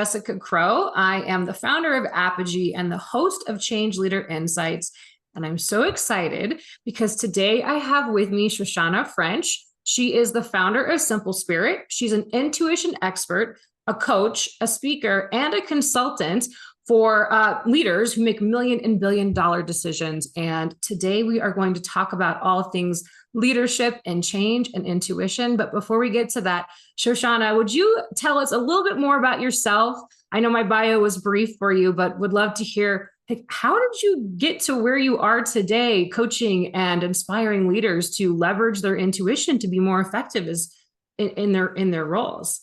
Jessica Crow. I am the founder of Apogee and the host of Change Leader Insights. And I'm so excited because today I have with me Shoshanna French. She is the founder of Simple Spirit. She's an intuition expert, a coach, a speaker, and a consultant for leaders who make million and billion dollar decisions. And today we are going to talk about all things leadership and change and intuition. But before we get to that, Shoshanna, would you tell us a little bit more about yourself? I know my bio was brief for you, but would love to hear, like, how did you get to where you are today, coaching and inspiring leaders to leverage their intuition to be more effective in their roles?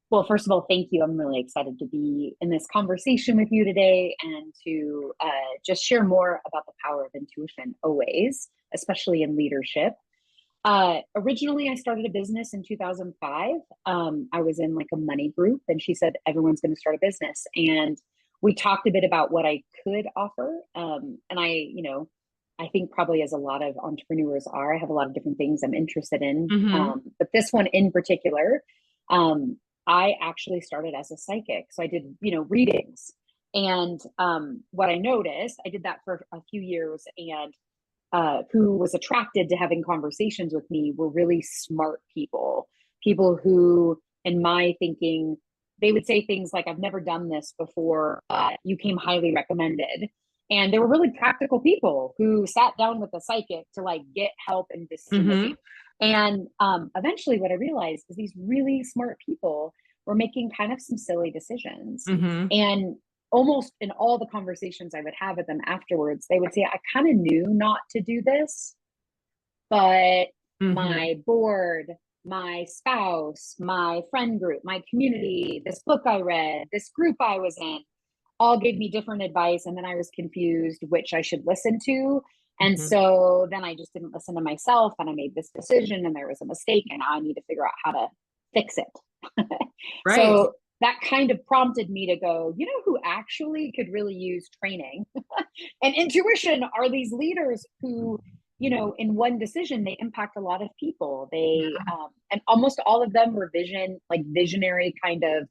Well, first of all, thank you. I'm really excited to be in this conversation with you today and to just share more about the power of intuition always, especially in leadership. Originally, I started a business in 2005. I was in like a money group and she said, everyone's going to start a business. And we talked a bit about what I could offer. And I think probably as a lot of entrepreneurs are, I have a lot of different things I'm interested in. But this one in particular, I actually started as a psychic. So I did, readings. And what I noticed, I did that for a few years, and who was attracted to having conversations with me were really smart people who, in my thinking, they would say things like, I've never done this before. You came highly recommended. And they were really practical people who sat down with a psychic to like get help and decision making. And eventually what I realized is these really smart people were making kind of some silly decisions. And almost in all the conversations I would have with them afterwards, they would say, I kind of knew not to do this, but my board, my spouse, my friend group, my community, this book I read, this group I was in, all gave me different advice. And then I was confused which I should listen to. And so then I just didn't listen to myself and I made this decision and there was a mistake and I need to figure out how to fix it. Right. So that kind of prompted me to go, who actually could really use training and intuition are these leaders who, in one decision, they impact a lot of people. And almost all of them were visionary kind of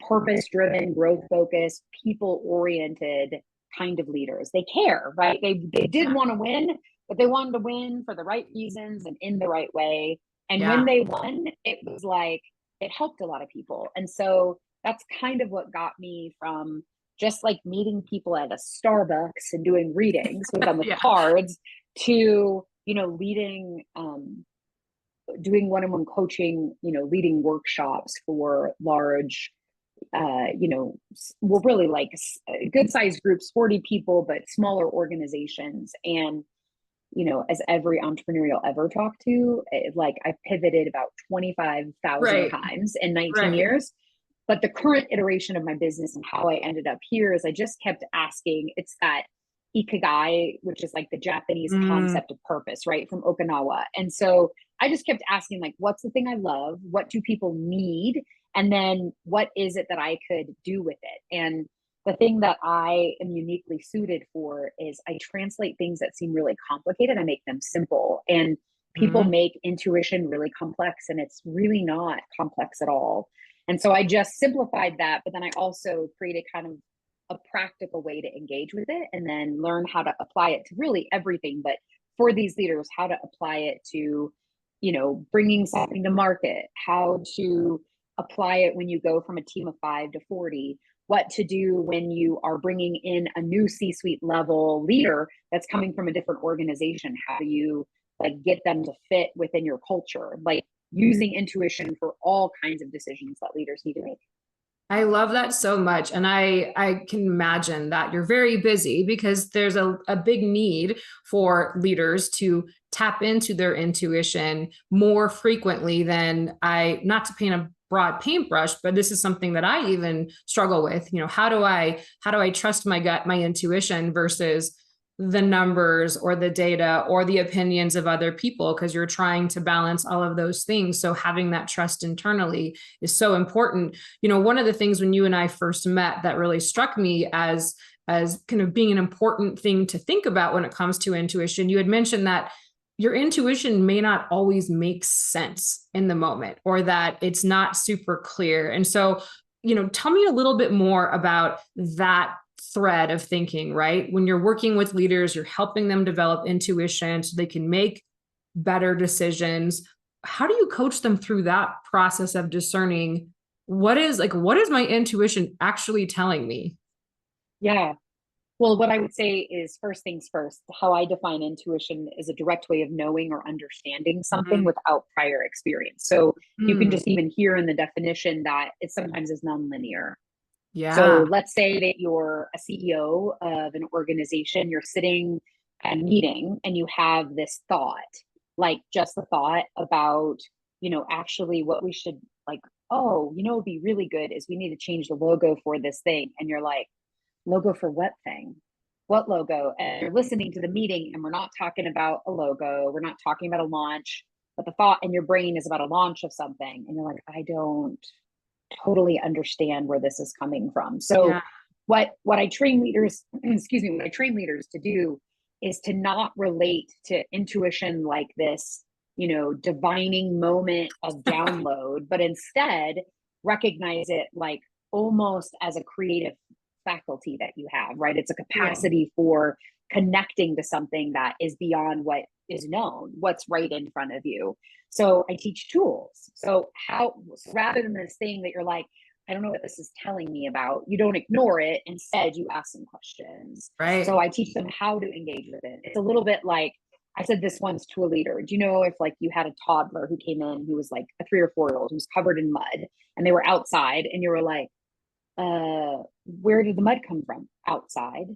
purpose-driven, growth-focused, people-oriented kind of leaders. They care, right? They did want to win, but they wanted to win for the right reasons and in the right way. And when they won, it was like, it helped a lot of people. And so that's kind of what got me from just like meeting people at a Starbucks and doing readings with them with cards to, leading, doing one-on-one coaching, leading workshops for large, really like good sized groups, 40 people, but smaller organizations. And, as every entrepreneur you'll ever talk to, I pivoted about 25,000 times in 19 years. But the current iteration of my business and how I ended up here is I just kept asking, it's that ikigai, which is like the Japanese concept of purpose, right? From Okinawa. And so I just kept asking, like, what's the thing I love? What do people need? And then what is it that I could do with it? And the thing that I am uniquely suited for is I translate things that seem really complicated. I make them simple. And people make intuition really complex, and it's really not complex at all. And so I just simplified that, but then I also created kind of a practical way to engage with it and then learn how to apply it to really everything. But for these leaders, how to apply it to, bringing something to market, how to apply it when you go from a team of 5 to 40, what to do when you are bringing in a new C-suite level leader that's coming from a different organization. How do you get them to fit within your culture? Using intuition for all kinds of decisions that leaders need to make. I love that so much. And I can imagine that you're very busy because there's a big need for leaders to tap into their intuition more frequently than not to paint a broad paintbrush, but this is something that I even struggle with. How do I trust my gut, my intuition versus the numbers or the data or the opinions of other people, because you're trying to balance all of those things. So having that trust internally is so important. One of the things when you and I first met that really struck me as kind of being an important thing to think about when it comes to intuition, you had mentioned that your intuition may not always make sense in the moment, or that it's not super clear. And so tell me a little bit more about that thread of thinking, right? When you're working with leaders, you're helping them develop intuition so they can make better decisions. How do you coach them through that process of discerning what is my intuition actually telling me? Yeah. Well, what I would say is first things first, how I define intuition is a direct way of knowing or understanding something Mhm. without prior experience. So you can Mm, just even hear in the definition that it sometimes is nonlinear. So yeah. let's say that you're a CEO of an organization, you're sitting at a meeting and you have this thought, like just the thought about, actually what we should like, oh, it'd be really good is we need to change the logo for this thing. And you're like, logo for what thing? What logo? And you're listening to the meeting and we're not talking about a logo. We're not talking about a launch, but the thought in your brain is about a launch of something. And you're like, I don't totally understand where this is coming from. So Yeah. what I train leaders, excuse me, what I train leaders to do is to not relate to intuition like this, divining moment of download, but instead recognize it like almost as a creative faculty that you have, right? It's a Cool. capacity for connecting to something that is beyond what is known, what's right in front of you. So I teach tools. So rather than this thing that you're like, I don't know what this is telling me about, you don't ignore it. Instead, you ask some questions. So Right. I teach them how to engage with it. It's a little bit like I said this once to a leader. Do you know if like you had a toddler who came in who was like a 3 or 4 year old who was covered in mud and they were outside and you were like, where did the mud come from? Outside.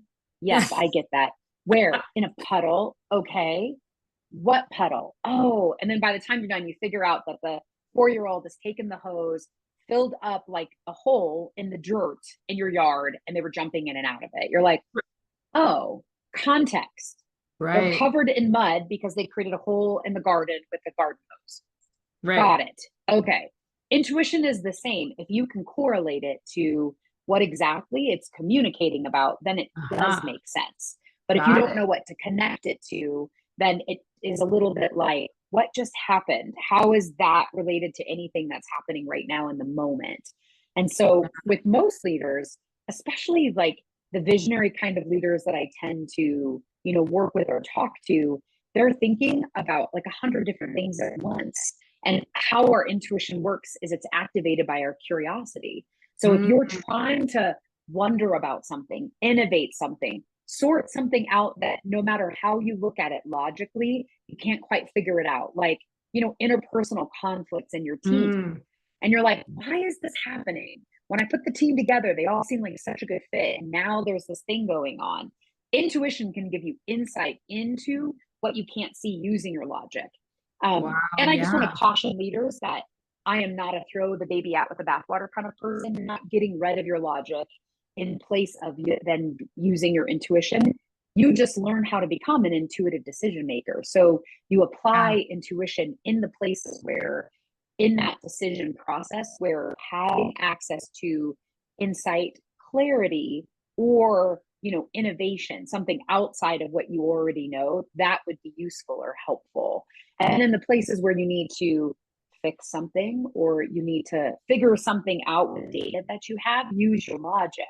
Yes, I get that. Where? In a puddle. Okay. What puddle? Oh, and then by the time you're done, you figure out that the 4 year old has taken the hose, filled up like a hole in the dirt in your yard, and they were jumping in and out of it. You're like, oh, context. They're Right. covered in mud because they created a hole in the garden with the garden hose. Right. Got it. Okay. Intuition is the same. If you can correlate it to what exactly it's communicating about, then it does Uh-huh. make sense. But if you Got don't it. know what to connect it to, then it is a little bit like, what just happened? How is that related to anything that's happening right now in the moment? And so, with most leaders, especially like the visionary kind of leaders that I tend to, work with or talk to, they're thinking about like 100 different things at once. And how our intuition works is it's activated by our curiosity. So if Mm, you're trying to wonder about something, innovate something, sort something out that no matter how you look at it logically, you can't quite figure it out, like, interpersonal conflicts in your team. mm. And you're like, why is this happening? When I put the team together, they all seem like such a good fit. And now there's this thing going on. Intuition can give you insight into what you can't see using your logic. Wow. And I just want to Yeah. caution leaders that I am not a throw the baby out with the bathwater kind of person. You're not getting rid of your logic in place of then using your intuition. You just learn how to become an intuitive decision maker. So you Yeah. apply intuition in the places where, in that decision process, where having access to insight, clarity, or innovation, something outside of what you already know, that would be useful or helpful. And in the places where you need to fix something or you need to figure something out with data that you have, use your logic.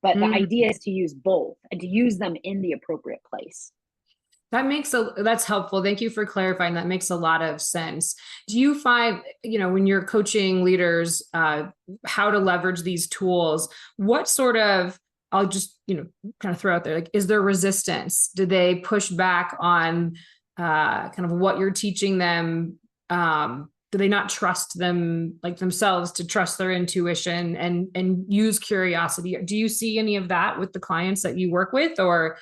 But the Mm. idea is to use both and to use them in the appropriate place. That's helpful. Thank you for clarifying. That makes a lot of sense. Do you find, when you're coaching leaders, how to leverage these tools, what sort of, I'll just, kind of throw out there, like, is there resistance? Do they push back on kind of what you're teaching them? Do they not trust themselves to trust their intuition and use curiosity? Do you see any of that with the clients that you work with, or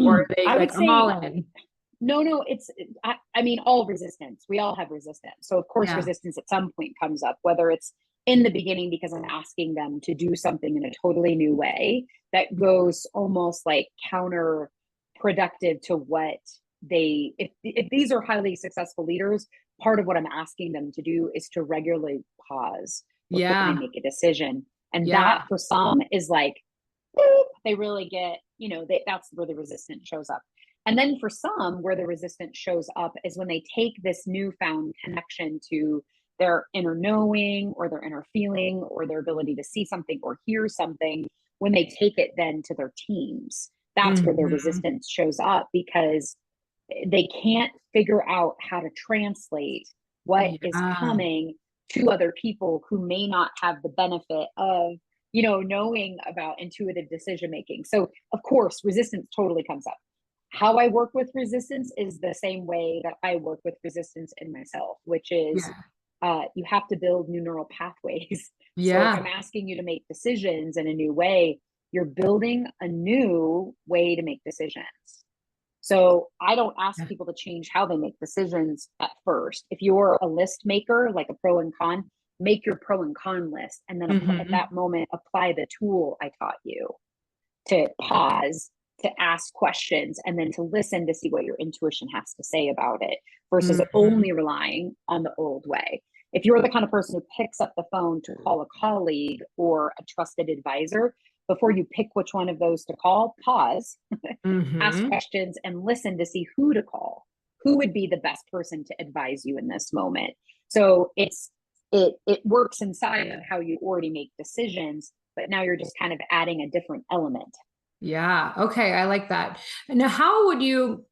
are they I like, would I'm all say in? no, I mean, all resistance. We all have resistance. So, of course, Yeah. resistance at some point comes up, whether it's in the beginning because I'm asking them to do something in a totally new way that goes almost like counterproductive to what if these are highly successful leaders, part of what I'm asking them to do is to regularly pause before they Yeah. make a decision. And that Yeah. for some is like, boop, they really get, that's where the resistance shows up. And then for some, where the resistance shows up is when they take this newfound connection to their inner knowing or their inner feeling or their ability to see something or hear something, when they take it then to their teams, that's where their Mm-hmm. resistance shows up, because they can't figure out how to translate what is Yeah. coming to other people who may not have the benefit of, knowing about intuitive decision making. So of course resistance totally comes up. How I work with resistance is the same way that I work with resistance in myself, which is Yeah. you have to build new neural pathways. So if I'm Yeah. asking you to make decisions in a new way, you're building a new way to make decisions. So I don't ask Yeah. people to change how they make decisions at first. If you're a list maker, like a pro and con, make your pro and con list. And then at Mm-hmm. that moment, apply the tool I taught you to pause, to ask questions, and then to listen to see what your intuition has to say about it versus Mm-hmm. only relying on the old way. If you're the kind of person who picks up the phone to call a colleague or a trusted advisor, before you pick which one of those to call, pause, ask Mm-hmm. questions, and listen to see who to call. Who would be the best person to advise you in this moment? So it works inside of how you already make decisions, but now you're just kind of adding a different element. Yeah. Okay. I like that. Now, how would you,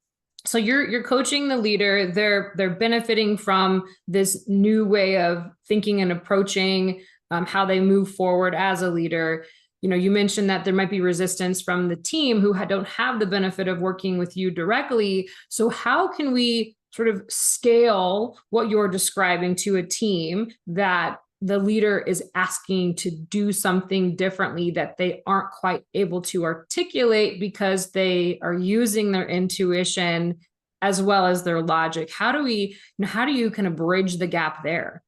so you're coaching the leader, they're benefiting from this new way of thinking and approaching how they move forward as a leader. You mentioned that there might be resistance from the team who don't have the benefit of working with you directly. So how can we sort of scale what you're describing to a team that the leader is asking to do something differently that they aren't quite able to articulate because they are using their intuition as well as their logic? How do you kind of bridge the gap there?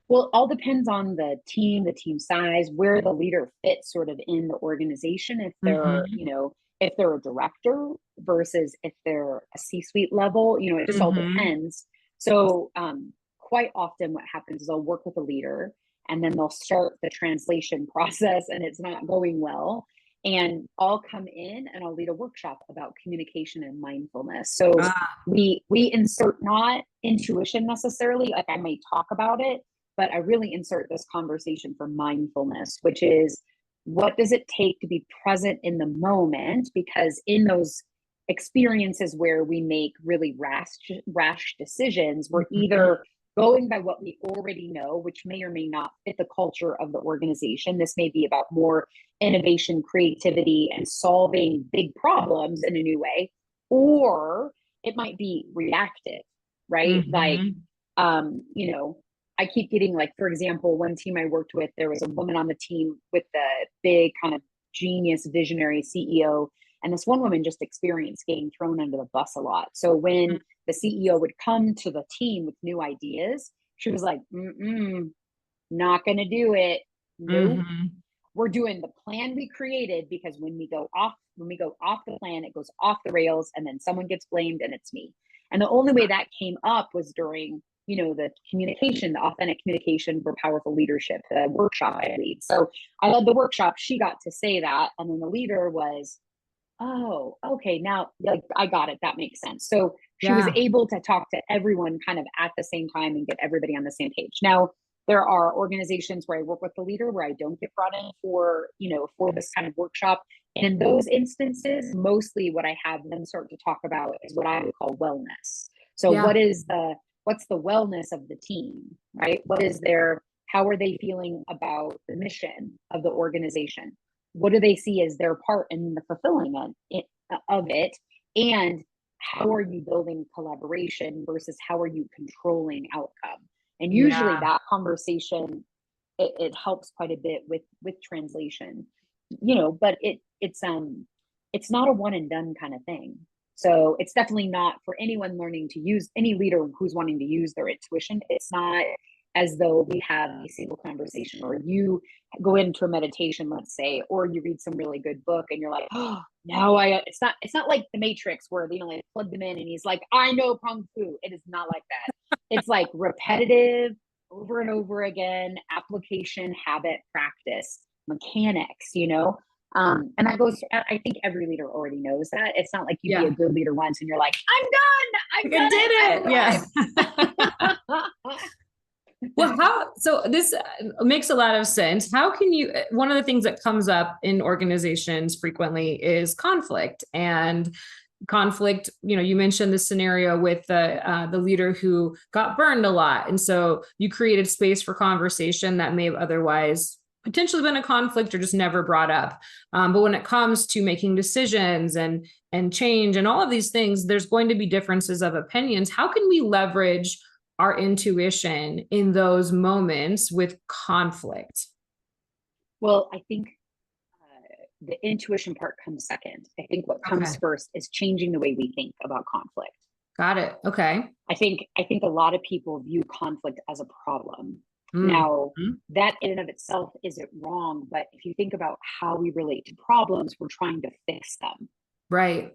Well, it all depends on the team size, where the leader fits sort of in the organization. If they're, Mm-hmm. if they're a director versus if they're a C-suite level, it just all Mm-hmm. depends. So, quite often what happens is I'll work with a leader and then they'll start the translation process and it's not going well. And I'll come in and I'll lead a workshop about communication and mindfulness. So Ah, we insert not intuition necessarily, like I may talk about it, but I really insert this conversation for mindfulness, which is what does it take to be present in the moment? Because in those experiences where we make really rash decisions, we're mm-hmm. either going by what we already know, which may or may not fit the culture of the organization. This may be about more innovation, creativity, and solving big problems in a new way, or it might be reactive, right? Like, Mm-hmm. you know, I keep getting, like, for example, one team I worked with, there was a woman on the team with the big kind of genius visionary CEO. And this one woman just experienced getting thrown under the bus a lot. So when the CEO would come to the team with new ideas, she was like, not going to do it. Nope. Mm-hmm. We're doing the plan we created, because when we go off the plan, it goes off the rails and then someone gets blamed and it's me. And the only way that came up was during, the communication, the authentic communication for powerful leadership, the workshop I lead. So I led the workshop. She got to say that. And then the leader was, oh, okay, now, like, I got it. That makes sense. So she was Yeah. able to talk to everyone kind of at the same time and get everybody on the same page. Now, there are organizations where I work with the leader where I don't get brought in for, for this kind of workshop. And in those instances, mostly what I have them start to talk about is what I would call wellness. So Yeah. what's the wellness of the team, right? How are they feeling about the mission of the organization? What do they see as their part in the fulfilling of it? And how are you building collaboration versus how are you controlling outcome? And usually Yeah. that conversation, it helps quite a bit with translation, but it's not a one and done kind of thing. So it's definitely not for anyone learning to use, any leader who's wanting to use their intuition. It's not as though we have a single conversation, or you go into a meditation, let's say, or you read some really good book and you're like, oh, now it's not like the Matrix where, like, plug them in and he's like, I know Kung Fu. It is not like that. It's like repetitive, over and over again, application, habit, practice, mechanics. And that goes, I think every leader already knows that. It's not like you be a Yeah. good leader once and you're like, I'm I done, did it. Yeah. I've arrived. Well, so this makes a lot of sense. How can you, one of the things that comes up in organizations frequently is conflict, and conflict, you mentioned the scenario with the leader who got burned a lot. And so you created space for conversation that may have otherwise potentially been a conflict or just never brought up. But when it comes to making decisions and change and all of these things, there's going to be differences of opinions. How can we leverage our intuition in those moments with conflict? Well, I think the intuition part comes second. I think what comes first is changing the way we think about conflict. Got it. Okay. I think a lot of people view conflict as a problem. Now, that in and of itself isn't wrong, but if you think about how we relate to problems, we're trying to fix them. Right.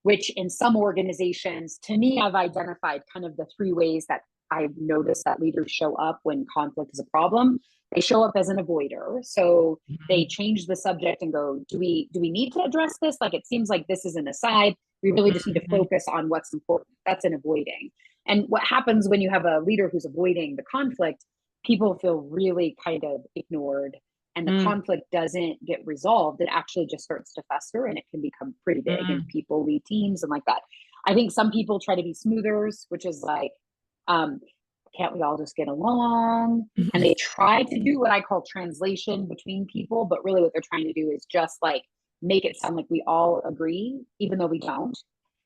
Which in some organizations, to me, I've identified kind of the three ways that I've noticed that leaders show up when conflict is a problem. They show up as an avoider. So they change the subject and go, do we need to address this? Like, it seems like this is an aside. We really just need to focus on what's important. That's an avoiding. And what happens when you have a leader who's avoiding the conflict, people feel really kind of ignored, and the conflict doesn't get resolved. It actually just starts to fester, and it can become pretty big, and people lead teams and like that. I think some people try to be smoothers, which is like, can't we all just get along? And they try to do what I call translation between people, but really what they're trying to do is just like make it sound like we all agree, even though we don't.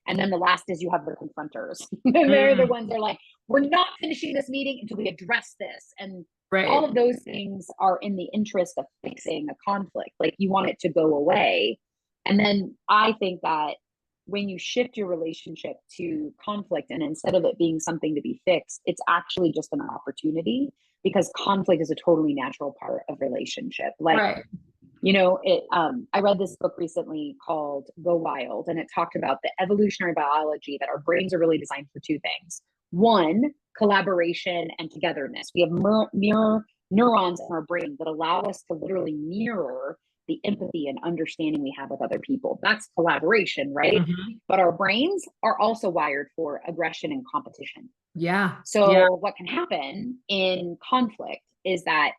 And then the last is you have the confronters. They're the ones that are like, we're not finishing this meeting until we address this. And all of those things are in the interest of fixing a conflict. Like, you want it to go away. And then I think that when you shift your relationship to conflict, and instead of it being something to be fixed, it's actually just an opportunity, because conflict is a totally natural part of relationship. Like, I read this book recently called Go Wild, and it talked about the evolutionary biology that our brains are really designed for two things. One, collaboration and togetherness. We have mirror neurons in our brain that allow us to literally mirror the empathy and understanding we have with other people. That's collaboration, right? But our brains are also wired for aggression and competition. So what can happen in conflict is that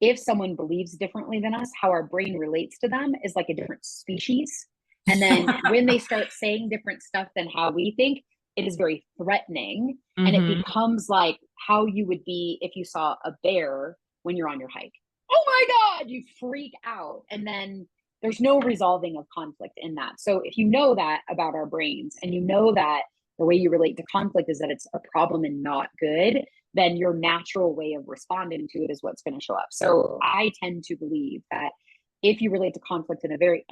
if someone believes differently than us, how our brain relates to them is like a different species. And then when they start saying different stuff than how we think, it is very threatening. And it becomes like how you would be if you saw a bear when you're on your hike. Oh my God, you freak out. And then there's no resolving of conflict in that. So if you know that about our brains, and you know that the way you relate to conflict is that it's a problem and not good, then your natural way of responding to it is what's going to show up. So I tend to believe that if you relate to conflict in a very,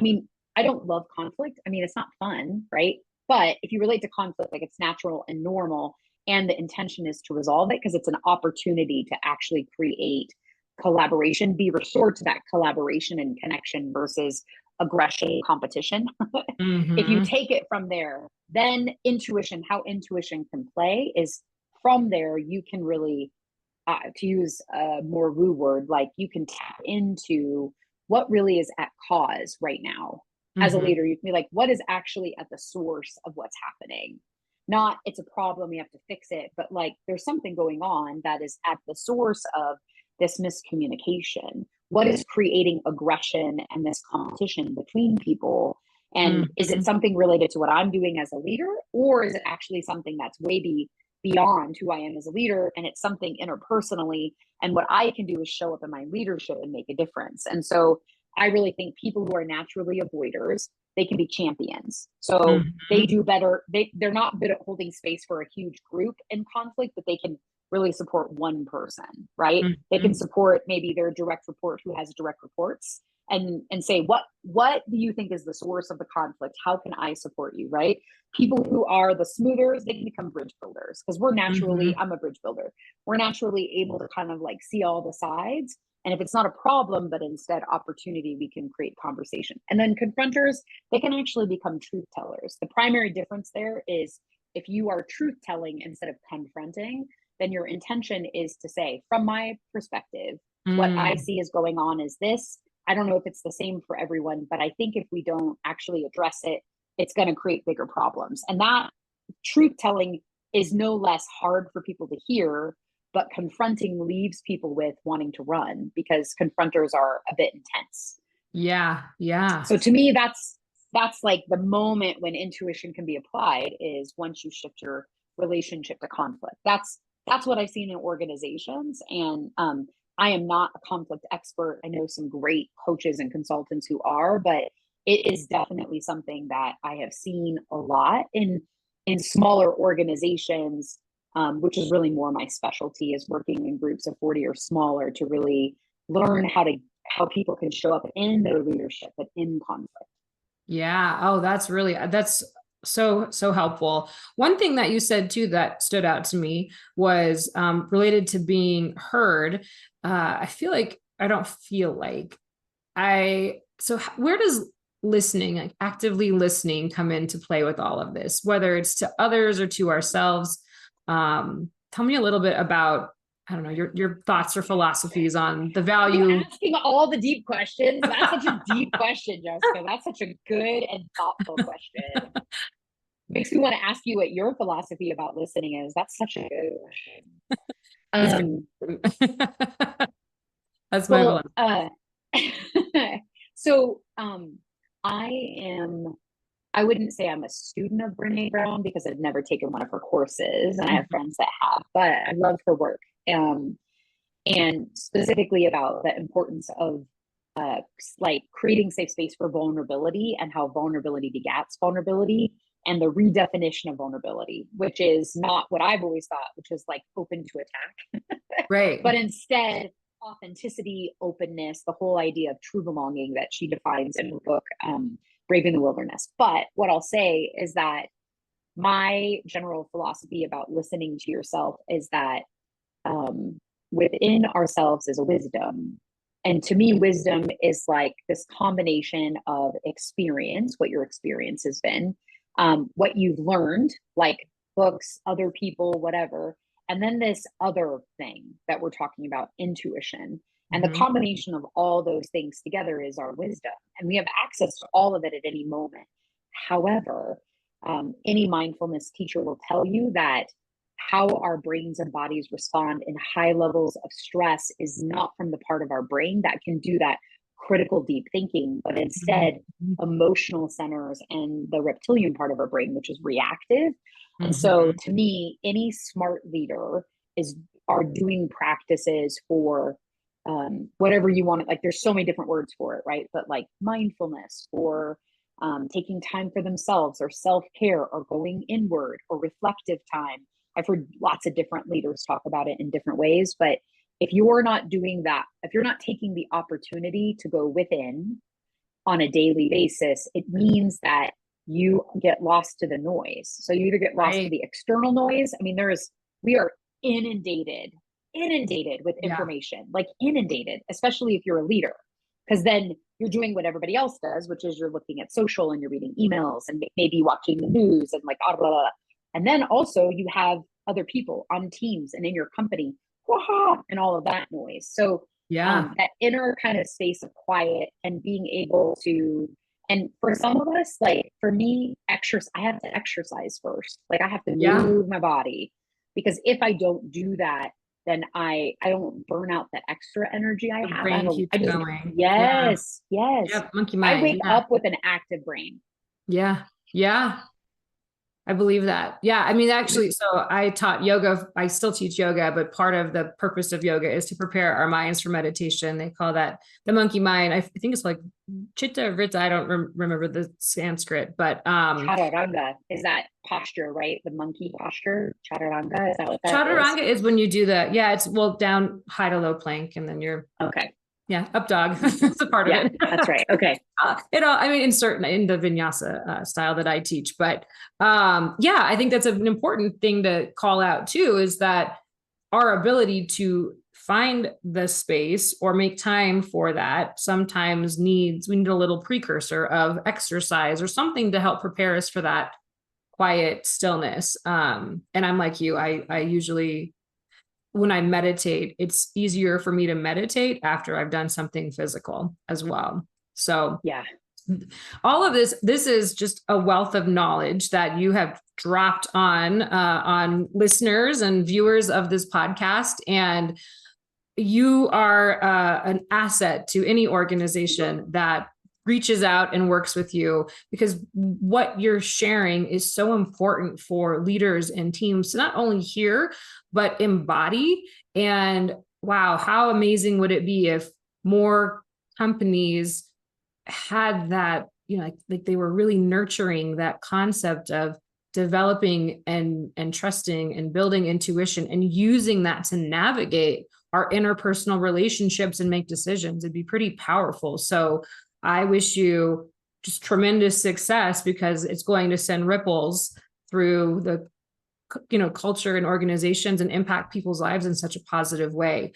I don't love conflict. It's not fun, right? But if you relate to conflict like it's natural and normal, and the intention is to resolve it because it's an opportunity to actually create collaboration, be restored to that collaboration and connection versus aggression, competition. If you take it from there, then intuition, how intuition can play is from there, you can really, to use a more woo word, like you can tap into what really is at cause right now. As a leader, you can be like, what is actually at the source of what's happening? Not it's a problem, you have to fix it, but like there's something going on that is at the source of this miscommunication. What is creating aggression and this competition between people? And is it something related to what I'm doing as a leader, or is it actually something that's way beyond who I am as a leader, and it's something interpersonally, and what I can do is show up in my leadership and make a difference? And so I really think people who are naturally avoiders, they can be champions. So they do better. They're not good at holding space for a huge group in conflict, but they can really support one person, right? They can support maybe their direct report who has direct reports, and say, what do you think is the source of the conflict? How can I support you, right? People who are the smoothers, they can become bridge builders, because we're naturally, I'm a bridge builder. We're naturally able to kind of like see all the sides. And if it's not a problem, but instead opportunity, we can create conversation. And then confronters, they can actually become truth tellers. The primary difference there is if you are truth telling instead of confronting, then your intention is to say, from my perspective, what I see is going on is this. I don't know if it's the same for everyone, but I think if we don't actually address it, it's going to create bigger problems. And that truth telling is no less hard for people to hear, but confronting leaves people with wanting to run because confronters are a bit intense. Yeah. Yeah. So to me, that's like the moment when intuition can be applied, is once you shift your relationship to conflict. That's what I've seen in organizations. And I am not a conflict expert. I know some great coaches and consultants who are, but it is definitely something that I have seen a lot in smaller organizations, which is really more my specialty, is working in groups of 40 or smaller to really learn how people can show up in their leadership, but in conflict. Yeah. Oh, that's so helpful. One thing that you said too that stood out to me was related to being heard. I don't feel like so where does listening, like actively listening, come into play with all of this, whether it's to others or to ourselves? Tell me a little bit about, I don't know, your thoughts or philosophies on the value. You're asking all the deep questions. That's such a deep question, Jessica. That's such a good and thoughtful question. Makes me want to ask you what your philosophy about listening is. That's such a good question. That's my Well, one. so I am, I wouldn't say I'm a student of Brene Brown because I've never taken one of her courses, and I have friends that have, but I love her work. And specifically about the importance of like creating safe space for vulnerability, and how vulnerability begats vulnerability, and the redefinition of vulnerability, which is not what I've always thought, which is like open to attack. Right. But instead, authenticity, openness, the whole idea of true belonging that she defines in her book, Braving the Wilderness. But what I'll say is that my general philosophy about listening to yourself is that within ourselves is a wisdom. And to me, wisdom is like this combination of experience, what your experience has been, what you've learned, like books, other people, whatever, and then this other thing that we're talking about, intuition. And the combination of all those things together is our wisdom. And we have access to all of it at any moment. However, any mindfulness teacher will tell you that how our brains and bodies respond in high levels of stress is not from the part of our brain that can do that critical deep thinking, but instead emotional centers and the reptilian part of our brain, which is reactive. And so to me, any smart leader are doing practices for whatever you want. Like there's so many different words for it, right? But like mindfulness, or taking time for themselves, or self-care, or going inward, or reflective time. I've heard lots of different leaders talk about it in different ways, but if you're not doing that, if you're not taking the opportunity to go within on a daily basis, it means that you get lost to the noise. So you either get lost to the external noise. I mean, we are inundated with information, like inundated, especially if you're a leader, because then you're doing what everybody else does, which is you're looking at social and you're reading emails and maybe watching the news and like, blah, blah, blah. And then also you have other people on teams and in your company, and all of that noise. So that inner kind of space of quiet and being able to, and for some of us, like for me, I have to exercise first. Like I have to move my body, because if I don't do that, then I don't burn out the extra energy I have. Going. Yes. Yep, monkey mind. I wake up with an active brain. Yeah. I believe that. Yeah. I mean, actually, so I taught yoga. I still teach yoga, but part of the purpose of yoga is to prepare our minds for meditation. They call that the monkey mind. I think it's like Chitta Vritta. I don't remember the Sanskrit, but Chaturanga is that posture, right? The monkey posture. Chaturanga, is that what that Chaturanga is when you do the, it's down, high to low plank, and then you're okay. Yeah, up dog. That's a part of it. That's right. Okay. I mean, in the vinyasa style that I teach, but I think that's an important thing to call out too, is that our ability to find the space or make time for that sometimes we need a little precursor of exercise or something to help prepare us for that quiet stillness. And I'm like you, I usually, when I meditate, it's easier for me to meditate after I've done something physical as well. So all of this is just a wealth of knowledge that you have dropped on listeners and viewers of this podcast. And you are an asset to any organization that reaches out and works with you, because what you're sharing is so important for leaders and teams to not only hear, but embody. And wow, how amazing would it be if more companies had that, like they were really nurturing that concept of developing and trusting and building intuition and using that to navigate our interpersonal relationships and make decisions. It'd be pretty powerful. So I wish you just tremendous success, because it's going to send ripples through the culture and organizations and impact people's lives in such a positive way.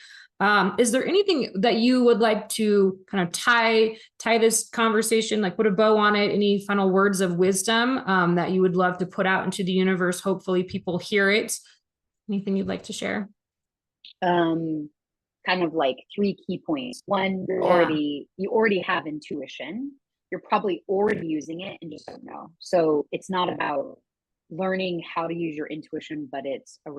Is there anything that you would like to kind of tie this conversation, like put a bow on it? Any final words of wisdom that you would love to put out into the universe? Hopefully people hear it. Anything you'd like to share? Kind of like 3 key points. One, you already have intuition. You're probably already using it and just don't know. So it's not about learning how to use your intuition, but it's a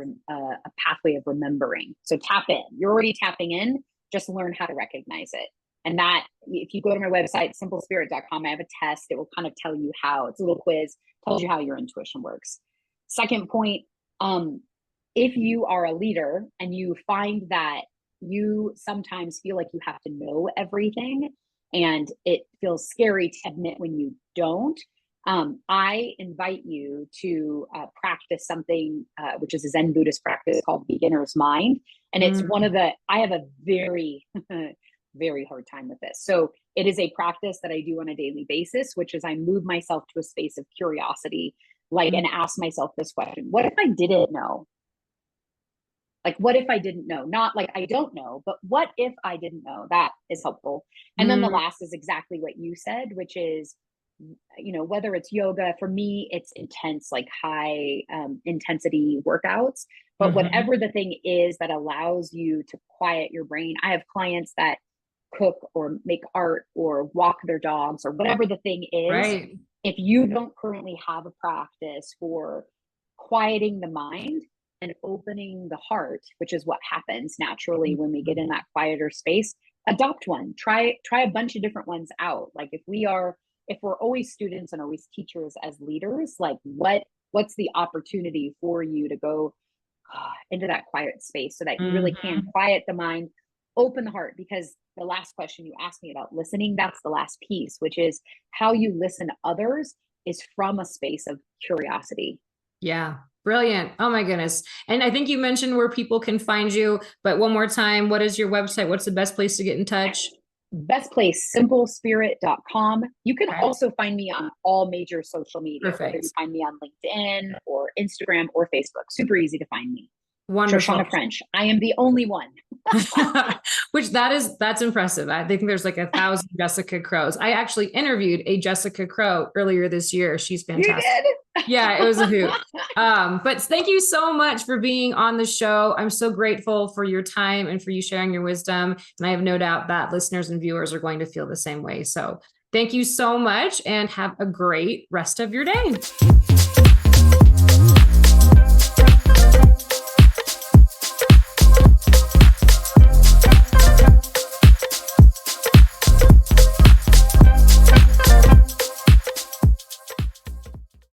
pathway of remembering. So tap in. You're already tapping in. Just learn how to recognize it. And that, if you go to my website, simplespirit.com, I have a test. It will kind of tell you how. It's a little quiz, tells you how your intuition works. Second point, if you are a leader and you find that you sometimes feel like you have to know everything and it feels scary to admit when you don't, I invite you to practice something which is a Zen Buddhist practice called beginner's mind. And it's I have a very, very hard time with this. So it is a practice that I do on a daily basis, which is I move myself to a space of curiosity, and ask myself this question: what if I didn't know? Like, what if I didn't know? Not like I don't know, but what if I didn't know? That is helpful. And then the last is exactly what you said, which is, whether it's yoga, for me, it's intense, like high intensity workouts, but whatever the thing is that allows you to quiet your brain. I have clients that cook or make art or walk their dogs or whatever the thing is. Right. If you don't currently have a practice for quieting the mind and opening the heart, which is what happens naturally when we get in that quieter space, adopt one. Try a bunch of different ones out. Like if we're always students and always teachers as leaders, like what's the opportunity for you to go into that quiet space so that you really can quiet the mind, open the heart? Because the last question you asked me about listening, that's the last piece, which is how you listen to others is from a space of curiosity. Yeah. Brilliant. Oh my goodness. And I think you mentioned where people can find you, but one more time, what is your website? What's the best place to get in touch? Best place, simplespirit.com. You can also find me on all major social media. Perfect. Whether you find me on LinkedIn or Instagram or Facebook. Super easy to find me. Wonderful. Shoshanna French. I am the only one. Which that's impressive. I think there's like 1,000 Jessica Crows. I actually interviewed a Jessica Crow earlier this year. She's fantastic. You did? Yeah, it was a hoot. But thank you so much for being on the show. I'm so grateful for your time and for you sharing your wisdom. And I have no doubt that listeners and viewers are going to feel the same way. So thank you so much and have a great rest of your day.